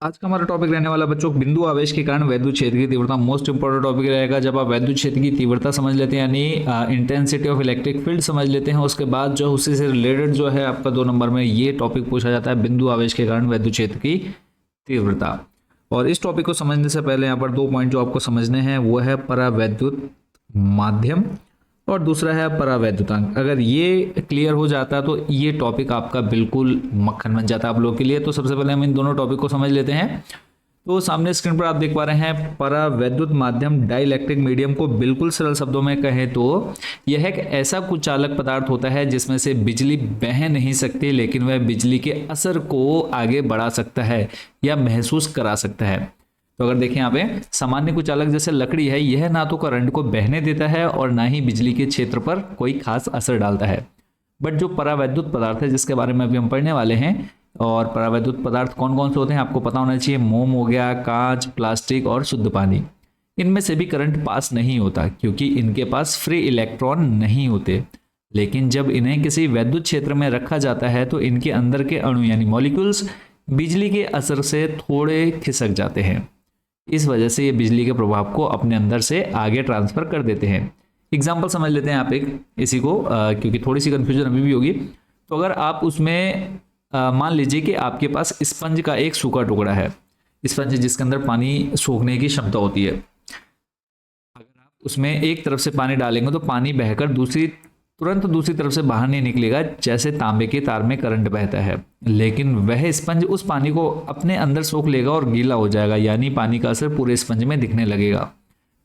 आज का हमारा टॉपिक रहने वाला बच्चों बिंदु आवेश के कारण वैद्युत क्षेत्र की तीव्रता। मोस्ट इंपोर्टेंट टॉपिक रहेगा। जब आप वैद्युत क्षेत्र की तीव्रता समझ लेते हैं यानी इंटेंसिटी ऑफ इलेक्ट्रिक फील्ड समझ लेते हैं, उसके बाद जो उसी से रिलेटेड जो है आपका 2 नंबर में ये टॉपिक पूछा जाता है, बिंदु आवेश के कारण वैद्युत क्षेत्र की तीव्रता। और इस टॉपिक को समझने से पहले यहाँ पर 2 पॉइंट जो आपको समझने हैं वो है परावैद्युत माध्यम और दूसरा है परावैद्युतांक। अगर ये क्लियर हो जाता है तो ये टॉपिक आपका बिल्कुल मक्खन बन जाता है आप लोगों के लिए। तो सबसे पहले हम इन दोनों टॉपिक को समझ लेते हैं। तो सामने स्क्रीन पर आप देख पा रहे हैं परावैद्युत माध्यम डाइलेक्ट्रिक मीडियम को बिल्कुल सरल शब्दों में कहें तो यह एक ऐसा कुचालक पदार्थ होता है जिसमें से बिजली बह नहीं सकती, लेकिन वह बिजली के असर को आगे बढ़ा सकता है या महसूस करा सकता है। तो अगर देखें यहाँ पे सामान्य कुचालक जैसे लकड़ी है, यह ना तो करंट को बहने देता है और ना ही बिजली के क्षेत्र पर कोई खास असर डालता है। बट जो परावैद्युत पदार्थ है जिसके बारे में अभी हम पढ़ने वाले हैं, और परावैद्युत पदार्थ कौन कौन से होते हैं आपको पता होना चाहिए। मोम हो गया, कांच, प्लास्टिक और शुद्ध पानी। इनमें से भी करंट पास नहीं होता क्योंकि इनके पास फ्री इलेक्ट्रॉन नहीं होते। लेकिन जब इन्हें किसी वैद्युत क्षेत्र में रखा जाता है तो इनके अंदर के अणु यानी मॉलिक्यूल्स बिजली के असर से थोड़े खिसक जाते हैं। इस वजह से ये बिजली के प्रभाव को अपने अंदर से आगे ट्रांसफर कर देते हैं। एग्जाम्पल समझ लेते हैं आप एक इसी को, क्योंकि थोड़ी सी कंफ्यूजन अभी भी होगी। तो अगर आप उसमें मान लीजिए कि आपके पास स्पंज का एक सूखा टुकड़ा है, स्पंज जिसके अंदर पानी सूखने की क्षमता होती है। अगर आप उसमें एक तरफ से पानी डालेंगे तो पानी बहकर तुरंत दूसरी तरफ से बाहर नहीं निकलेगा, जैसे तांबे के तार में करंट बहता है। लेकिन वह स्पंज उस पानी को अपने अंदर सोख लेगा और गीला हो जाएगा, यानी पानी का असर पूरे स्पंज में दिखने लगेगा।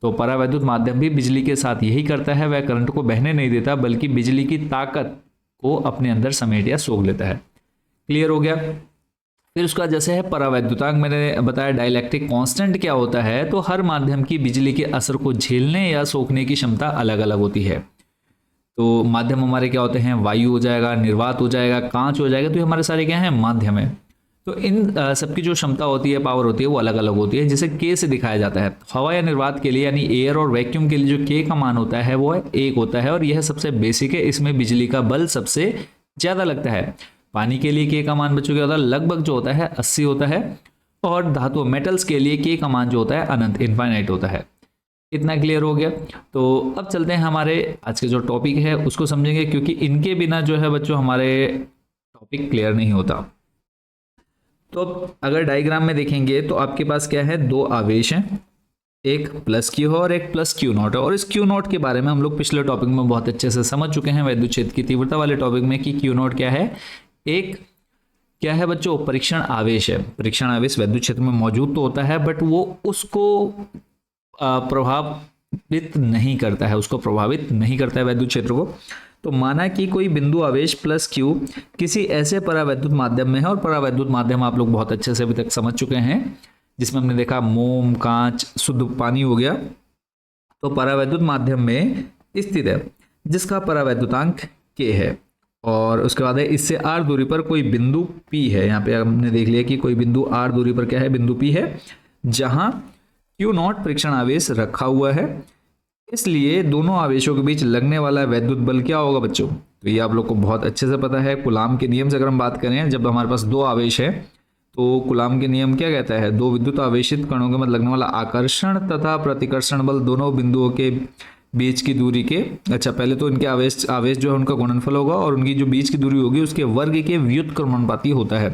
तो परावैद्युत माध्यम भी बिजली के साथ यही करता है, वह करंट को बहने नहीं देता बल्कि बिजली की ताकत को अपने अंदर समेट या सोख लेता है। क्लियर हो गया। फिर उसका जैसे है परावैद्युतांक, मैंने बताया डाइलेक्ट्रिक कांस्टेंट क्या होता है। तो हर माध्यम की बिजली के असर को झेलने या सोखने की क्षमता अलग अलग होती है। तो माध्यम हमारे क्या होते हैं, वायु हो जाएगा, निर्वात हो जाएगा, कांच हो जाएगा। तो ये हमारे सारे क्या हैं, माध्यम है। तो इन सबकी जो क्षमता होती है, पावर होती है, वो अलग अलग होती है, जिसे के से दिखाया जाता है। हवा या निर्वात के लिए यानी एयर और वैक्यूम के लिए जो के का मान होता है वो 1 होता है और यह सबसे बेसिक है। इसमें बिजली का बल सबसे ज्यादा लगता है। पानी के लिए के का मान बच्चों क्या होता है, लगभग जो होता है 80 होता है। और धातु मेटल्स के लिए के का मान जो होता है अनंत, इनफाइनाइट होता है। इतना क्लियर हो गया। तो अब चलते हैं हमारे आज के जो टॉपिक है उसको समझेंगे, क्योंकि इनके बिना जो है बच्चों हमारे टॉपिक क्लियर नहीं होता। तो अगर डायग्राम में देखेंगे तो आपके पास क्या है, 2 आवेश हैं, एक प्लस क्यू है और एक प्लस क्यू नॉट है। और इस क्यू नॉट के बारे में हम लोग पिछले टॉपिक में बहुत अच्छे से समझ चुके हैं, वैद्युत क्षेत्र की तीव्रता वाले टॉपिक में, कि क्यू नॉट क्या है। एक क्या है बच्चों, परीक्षण आवेश है। परीक्षण आवेश वैद्युत क्षेत्र में मौजूद तो होता है बट वो उसको प्रभावित नहीं करता है, उसको प्रभावित नहीं करता है वैद्युत क्षेत्र को। तो माना कि कोई बिंदु आवेश प्लस क्यू किसी ऐसे परावैद्युत माध्यम में है, और परावैद्युत माध्यम आप लोग बहुत अच्छे से अभी तक समझ चुके हैं, जिसमें हमने देखा मोम, कांच, शुद्ध पानी हो गया। तो परावैद्युत माध्यम में स्थित है जिसका परावैद्युतांक के है, और उसके बाद है इससे r दूरी पर कोई बिंदु P है। यहाँ पे हमने देख लिया कि कोई बिंदु r दूरी पर क्या है, बिंदु P है, जहां Q नॉट परीक्षण आवेश रखा हुआ है। इसलिए दोनों आवेशों के बीच लगने वाला वैद्युत बल क्या होगा बच्चों, तो ये आप लोग को बहुत अच्छे से पता है। कूलाम के नियम से अगर हम बात करें, जब हमारे पास 2 आवेश है तो कूलाम के नियम क्या कहता है, 2 विद्युत आवेशित कणों के मध्य लगने वाला आकर्षण तथा प्रतिकर्षण बल दोनों बिंदुओं के बीच की दूरी के, अच्छा पहले तो इनके आवेश जो है उनका गुणनफल होगा और उनकी जो बीच की दूरी होगी उसके वर्ग के व्युत्क्रमानुपाती होता है।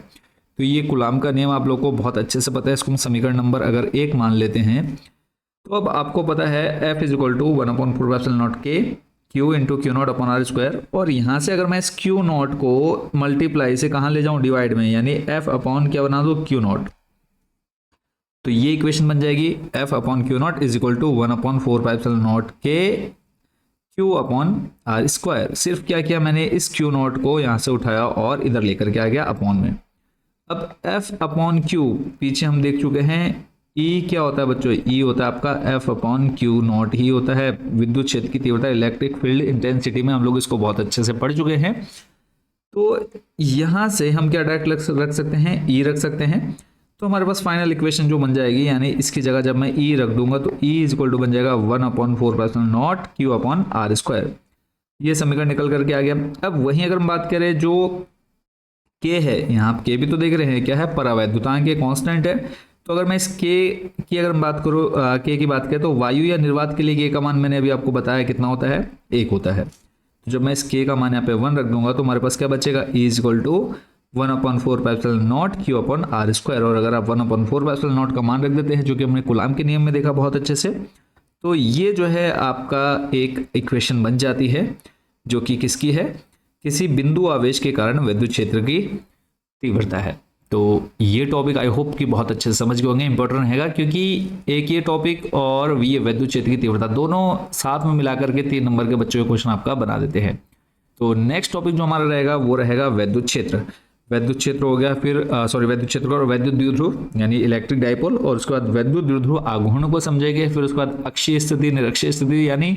तो ये कूलाम का नियम आप लोग को बहुत अच्छे से पता है। इसको हम समीकरण नंबर अगर 1 मान लेते हैं तो अब आपको पता है F इज इक्वल टू 1/4 के Q into Q not upon R square. और यहाँ से अगर मैं इस क्यू नॉट को मल्टीप्लाई से कहाँ ले जाऊँ, डिवाइड में, यानी F अपॉन क्या बना दो, क्यू नॉट। तो ये इक्वेशन बन जाएगी F upon Q not is equal to 1/4 के Q अपॉन आर स्क्वायर। सिर्फ क्या किया मैंने, इस क्यू नॉट को यहाँ से उठाया और इधर लेकर के आ गया अपॉन में। अब F अपॉन Q पीछे हम देख चुके हैं, E क्या होता है बच्चों, E होता है आपका F अपॉन क्यू नॉट ही होता है विद्युत क्षेत्र की तीव्रता, इलेक्ट्रिक फील्ड इंटेंसिटी में हम लोग इसको बहुत अच्छे से पढ़ चुके हैं। तो यहाँ से हम क्या डायरेक्ट रख सकते हैं, E रख सकते हैं। तो हमारे पास फाइनल इक्वेशन जो बन जाएगी, यानी इसकी जगह जब मैं E रख दूंगा तो E इज इक्वल टू बन जाएगा 1/4 Q अपॉन आर स्क्वायर। ये समीकरण निकल करके आ गया। अब वहीं अगर हम बात करें जो के है, यहाँ आप के भी तो देख रहे हैं, क्या है, परावैद्युतांक ये कांस्टेंट है। तो अगर मैं इस के की अगर हम बात करूँ, के की बात करें तो वायु या निर्वात के लिए के का मान मैंने अभी आपको बताया कितना होता है, 1 होता है। तो जब मैं इस के का मान यहाँ पे 1 रख दूंगा तो हमारे पास क्या बचेगा, E = 1/4 Q/r²। और अगर आप 1/4 का मान रख देते हैं, जो कि हमने कूलाम के नियम में देखा बहुत अच्छे से, तो ये जो है आपका एक इक्वेशन बन जाती है, जो कि किसकी है, किसी बिंदु आवेश के कारण विद्युत क्षेत्र की तीव्रता है। तो ये टॉपिक आई होप कि बहुत अच्छे से समझ गए होंगे, इंपॉर्टेंट हैगा, क्योंकि एक ये टॉपिक और ये विद्युत क्षेत्र की तीव्रता दोनों साथ में मिलाकर के 3 नंबर के बच्चों के क्वेश्चन आपका बना देते हैं। तो नेक्स्ट टॉपिक जो हमारा रहेगा वो रहेगा विद्युत क्षेत्र। विद्युत क्षेत्र हो गया, फिर विद्युत क्षेत्र और विद्युत द्विध्रुव यानी इलेक्ट्रिक डाइपोल, और उसके बाद विद्युत द्विध्रुव आघूर्ण को समझेंगे। फिर उसके बाद अक्षीय स्थिति, निरक्षीय स्थिति, यानी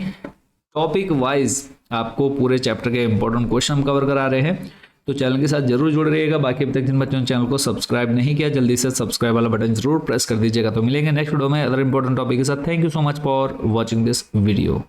टॉपिक वाइज आपको पूरे चैप्टर के इंपॉर्टेंट क्वेश्चन हम कवर करा रहे हैं। तो चैनल के साथ जरूर जुड़ रहिएगा। बाकी अब तक जिन बच्चों ने चैनल को सब्सक्राइब नहीं किया, जल्दी से सब्सक्राइब वाला बटन जरूर प्रेस कर दीजिएगा। तो मिलेंगे नेक्स्ट वीडियो में अदर इंपॉर्टेंट टॉपिक के साथ। Thank you so much for watching this video.